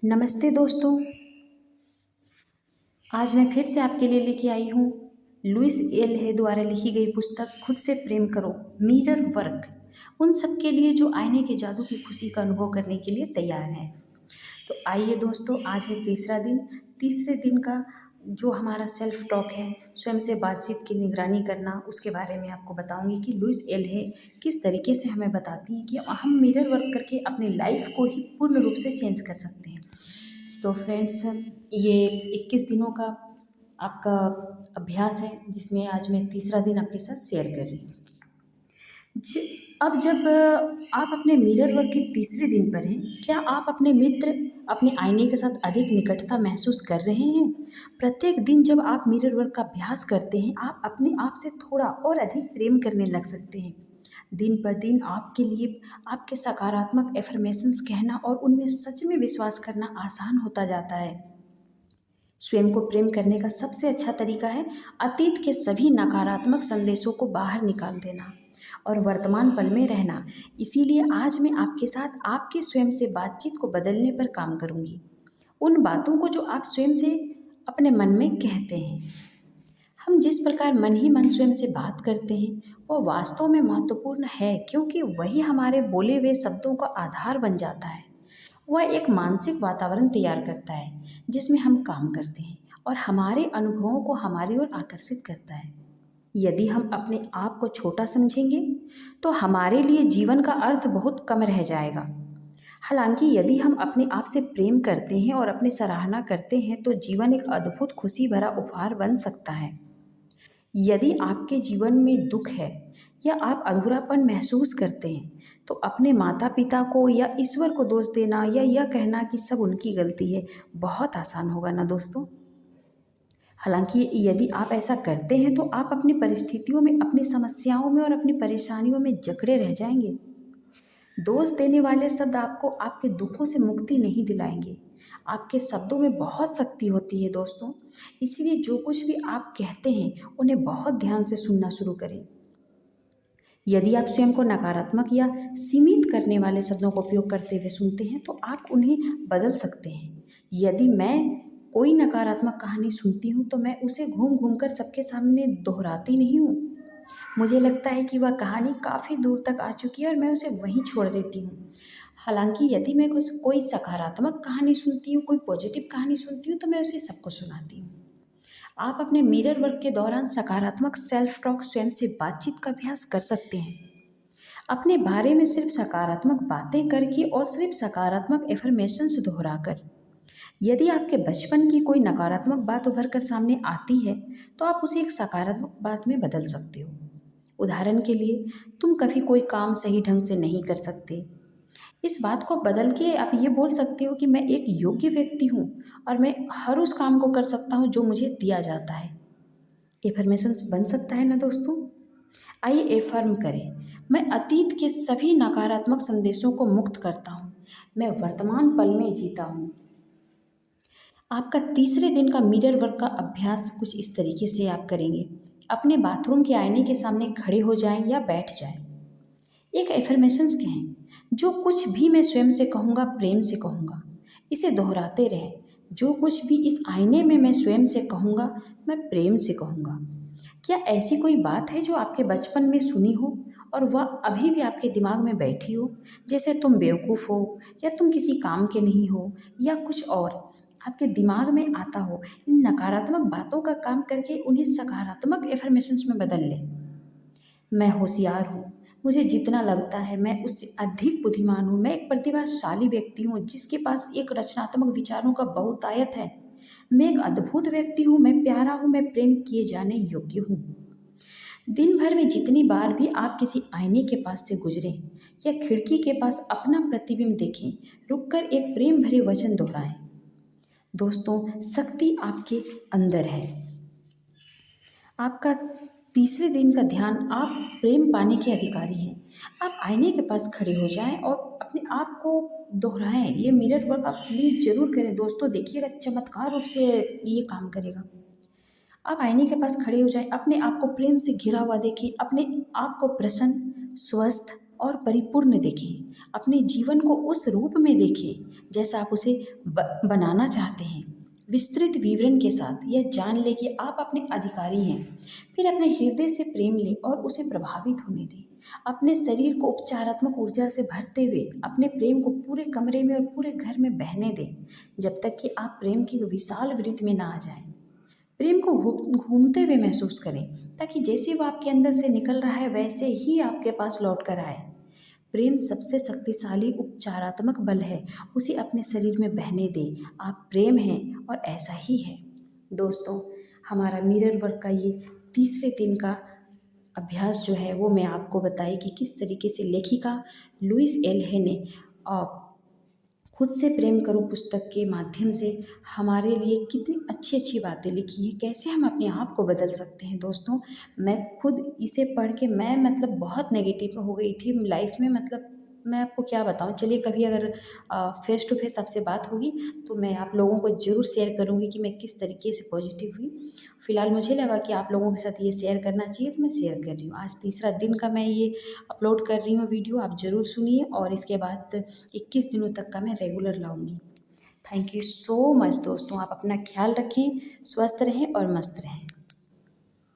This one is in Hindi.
नमस्ते दोस्तों। आज मैं फिर से आपके लिए लेके आई हूँ लुइस एल है द्वारा लिखी गई पुस्तक खुद से प्रेम करो, मिरर वर्क। उन सब के लिए जो आईने के जादू की खुशी का अनुभव करने के लिए तैयार हैं। तो आइए दोस्तों, आज है तीसरा दिन। तीसरे दिन का जो हमारा सेल्फ टॉक है, स्वयं से बातचीत की निगरानी करना, उसके बारे में आपको बताऊंगी कि लुइस एल है किस तरीके से हमें बताती हैं कि हम मिरर वर्क करके अपनी लाइफ को ही पूर्ण रूप से चेंज कर सकते हैं। तो फ्रेंड्स, ये 21 दिनों का आपका अभ्यास है, जिसमें आज मैं तीसरा दिन आपके साथ शेयर कर रही हूँ। अब जब आप अपने मिरर वर्क के तीसरे दिन पर हैं, क्या आप अपने मित्र, अपने आईने के साथ अधिक निकटता महसूस कर रहे हैं? प्रत्येक दिन जब आप मिरर वर्क का अभ्यास करते हैं, आप अपने आप से थोड़ा और अधिक प्रेम करने लग सकते हैं। दिन पर दिन आपके लिए आपके सकारात्मक एफर्मेशंस कहना और उनमें सच में विश्वास करना आसान होता जाता है। स्वयं को प्रेम करने का सबसे अच्छा तरीका है अतीत के सभी नकारात्मक संदेशों को बाहर निकाल देना और वर्तमान पल में रहना। इसीलिए आज मैं आपके साथ आपके स्वयं से बातचीत को बदलने पर काम करूंगी। उन बातों को जो आप स्वयं से अपने मन में कहते हैं। हम जिस प्रकार मन ही मन स्वयं से बात करते हैं वो वास्तव में महत्वपूर्ण है, क्योंकि वही हमारे बोले हुए शब्दों का आधार बन जाता है। वह एक मानसिक वातावरण तैयार करता है जिसमें हम काम करते हैं और हमारे अनुभवों को हमारी ओर आकर्षित करता है। यदि हम अपने आप को छोटा समझेंगे तो हमारे लिए जीवन का अर्थ बहुत कम रह जाएगा। हालांकि यदि हम अपने आप से प्रेम करते हैं और अपनी सराहना करते हैं तो जीवन एक अद्भुत खुशी भरा उपहार बन सकता है। यदि आपके जीवन में दुख है या आप अधूरापन महसूस करते हैं तो अपने माता पिता को या ईश्वर को दोष देना या यह कहना कि सब उनकी गलती है बहुत आसान होगा ना दोस्तों। हालांकि यदि आप ऐसा करते हैं तो आप अपनी परिस्थितियों में, अपनी समस्याओं में और अपनी परेशानियों में जकड़े रह जाएंगे। दोष देने वाले शब्द आपको आपके दुखों से मुक्ति नहीं दिलाएंगे। आपके शब्दों में बहुत शक्ति होती है दोस्तों, इसीलिए जो कुछ भी आप कहते हैं उन्हें बहुत ध्यान से सुनना शुरू करें। यदि आप स्वयं को नकारात्मक या सीमित करने वाले शब्दों का उपयोग करते हुए सुनते हैं तो आप उन्हें बदल सकते हैं। यदि मैं कोई नकारात्मक कहानी सुनती हूँ तो मैं उसे घूम घूम कर सबके सामने दोहराती नहीं हूँ। मुझे लगता है कि वह कहानी काफ़ी दूर तक आ चुकी है और मैं उसे वहीं छोड़ देती हूँ। हालांकि यदि मैं कुछ कोई सकारात्मक कहानी सुनती हूँ, कोई पॉजिटिव कहानी सुनती हूँ तो मैं उसे सबको सुनाती हूँ। आप अपने मिरर वर्क के दौरान सकारात्मक सेल्फ टॉक, स्वयं से बातचीत का अभ्यास कर सकते हैं। अपने बारे में सिर्फ सकारात्मक बातें करके और सिर्फ सकारात्मक एफर्मेशंस दोहराकर। यदि आपके बचपन की कोई नकारात्मक बात उभर कर सामने आती है तो आप उसे एक सकारात्मक बात में बदल सकते हो। उदाहरण के लिए, तुम कभी कोई काम सही ढंग से नहीं कर सकते। इस बात को बदल के आप ये बोल सकते हो कि मैं एक योग्य व्यक्ति हूँ और मैं हर उस काम को कर सकता हूँ जो मुझे दिया जाता है। एफर्मेशंस बन सकता है ना दोस्तों। आइए एफर्म करें, मैं अतीत के सभी नकारात्मक संदेशों को मुक्त करता हूँ। मैं वर्तमान पल में जीता हूँ। आपका तीसरे दिन का मिरर वर्क का अभ्यास कुछ इस तरीके से आप करेंगे। अपने बाथरूम के आईने के सामने खड़े हो जाएं या बैठ जाएं। एक एफर्मेशंस कहें, जो कुछ भी मैं स्वयं से कहूँगा प्रेम से कहूँगा। इसे दोहराते रहें, जो कुछ भी इस आईने में मैं स्वयं से कहूँगा मैं प्रेम से कहूँगा। क्या ऐसी कोई बात है जो आपके बचपन में सुनी हो और वह अभी भी आपके दिमाग में बैठी हो, जैसे तुम बेवकूफ़ हो या तुम किसी काम के नहीं हो या कुछ और आपके दिमाग में आता हो? इन नकारात्मक बातों का काम करके उन्हें सकारात्मक एफर्मेशंस में बदल लें। मैं होशियार हूँ, मुझे जितना लगता है मैं उससे अधिक बुद्धिमान हूँ। मैं एक प्रतिभाशाली व्यक्ति हूँ जिसके पास एक रचनात्मक विचारों का बहुतायत है। मैं एक अद्भुत व्यक्ति हूँ, मैं प्यारा हूँ, मैं प्रेम किए जाने योग्य हूँ। दिन भर में जितनी बार भी आप किसी आईने के पास से गुजरें या खिड़की के पास अपना प्रतिबिंब देखें, रुककर एक प्रेम भरे वचन दोहराएं। दोस्तों, शक्ति आपके अंदर है। आपका तीसरे दिन का ध्यान, आप प्रेम पाने के अधिकारी हैं। आप आईने के पास खड़े हो जाएं और अपने आप को दोहराएं। ये मिरर वर्क आप प्लीज़ ज़रूर करें दोस्तों, देखिएगा चमत्कार रूप से ये काम करेगा। आप आईने के पास खड़े हो जाएं, अपने आप को प्रेम से घिरा हुआ देखें, अपने आप को प्रसन्न, स्वस्थ और परिपूर्ण देखें। अपने जीवन को उस रूप में देखें जैसा आप उसे बनाना चाहते हैं। विस्तृत विवरण के साथ यह जान लें कि आप अपने अधिकारी हैं। फिर अपने हृदय से प्रेम लें और उसे प्रभावित होने दें। अपने शरीर को उपचारात्मक ऊर्जा से भरते हुए अपने प्रेम को पूरे कमरे में और पूरे घर में बहने दें, जब तक कि आप प्रेम की विशाल वृत्त में ना आ जाएं। प्रेम को घूमते हुए महसूस करें, ताकि जैसे वो आपके अंदर से निकल रहा है वैसे ही आपके पास लौट कर आए। प्रेम सबसे शक्तिशाली उपचारात्मक बल है, उसे अपने शरीर में बहने दें। आप प्रेम हैं और ऐसा ही है। दोस्तों, हमारा मिरर वर्क का ये तीसरे दिन का अभ्यास जो है वो मैं आपको बताई कि किस तरीके से लेखिका लुइस एल हे ने खुद से प्रेम करो पुस्तक के माध्यम से हमारे लिए कितनी अच्छी अच्छी बातें लिखी हैं, कैसे हम अपने आप को बदल सकते हैं। दोस्तों, मैं खुद इसे पढ़ के मैं मतलब बहुत नेगेटिव हो गई थी लाइफ में, मतलब मैं आपको क्या बताऊं। चलिए कभी अगर फेस टू फेस आपसे बात होगी तो मैं आप लोगों को ज़रूर शेयर करूंगी कि मैं किस तरीके से पॉजिटिव हुई। फिलहाल मुझे लगा कि आप लोगों के साथ ये शेयर करना चाहिए तो मैं शेयर कर रही हूँ। आज तीसरा दिन का मैं ये अपलोड कर रही हूँ वीडियो, आप ज़रूर सुनिए और इसके बाद 21 दिनों तक का मैं रेगुलर लाऊंगी। थैंक यू सो मच दोस्तों, आप अपना ख्याल रखें, स्वस्थ रहें और मस्त रहें।